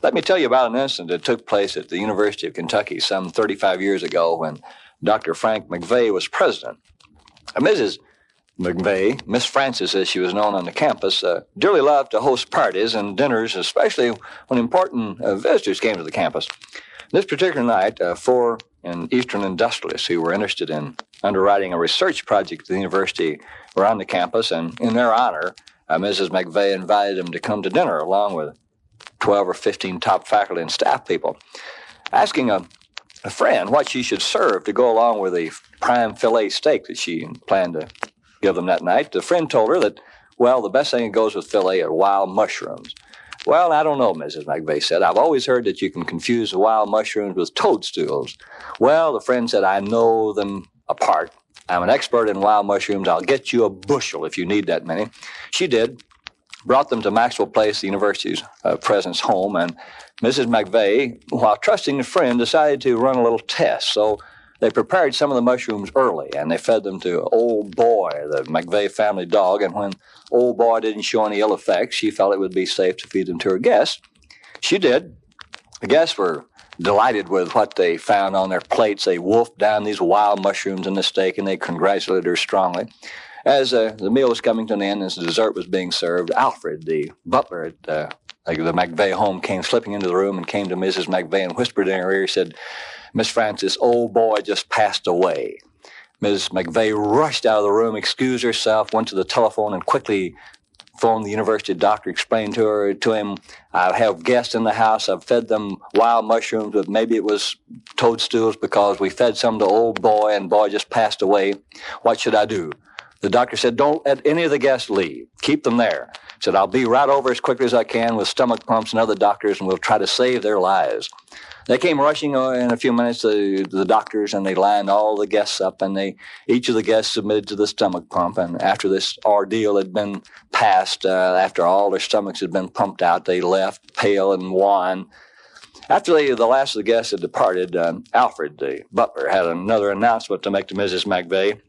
Let me tell you about an incident that took place at the University of Kentucky some 35 years ago when Dr. Frank McVeigh was president. Mrs. McVeigh, Miss Frances as she was known on the campus, dearly loved to host parties and dinners, especially when important visitors came to the campus. This particular night, four Eastern industrialists who were interested in underwriting a research project at the university were on the campus, and in their honor, Mrs. McVeigh invited them to come to dinner along with 12 or 15 top faculty and staff people. Asking a friend what she should serve to go along with the prime filet steak that she planned to give them that night, the friend told her that, well, the best thing that goes with filet are wild mushrooms. Well, I don't know, Mrs. McVeigh said. I've always heard that you can confuse the wild mushrooms with toadstools. Well, the friend said, I know them apart. I'm an expert in wild mushrooms. I'll get you a bushel if you need that many. She did. Brought them to Maxwell Place, the university's president's home, and Mrs. McVeigh, while trusting a friend, decided to run a little test. So they prepared some of the mushrooms early, and they fed them to Old Boy, the McVeigh family dog, and when Old Boy didn't show any ill effects, she felt it would be safe to feed them to her guests. She did. The guests were delighted with what they found on their plates. They wolfed down these wild mushrooms in the steak, and they congratulated her strongly. As the meal was coming to an end, as the dessert was being served, Alfred, the butler at the McVeigh home, came slipping into the room and came to Mrs. McVeigh and whispered in her ear, said, Miss Frances, Old Boy just passed away. Ms. McVeigh rushed out of the room, excused herself, went to the telephone, and quickly phoned the university doctor, explained to him, I have guests in the house. I've fed them wild mushrooms, but maybe it was toadstools because we fed some to Old Boy and Boy just passed away. What should I do? The doctor said, don't let any of the guests leave. Keep them there. He said, I'll be right over as quickly as I can with stomach pumps and other doctors, and we'll try to save their lives. They came rushing in a few minutes to the doctors, and they lined all the guests up, and each of the guests submitted to the stomach pump. And after this ordeal had been passed, after all their stomachs had been pumped out, they left pale and wan. After the last of the guests had departed, Alfred, the butler, had another announcement to make to Mrs. McVeigh.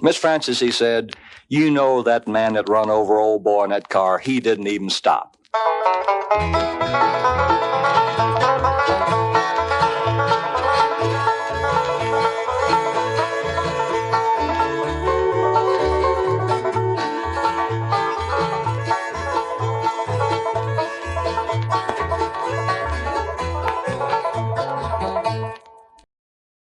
Miss Frances, he said, you know that man that run over Old Boy in that car, he didn't even stop.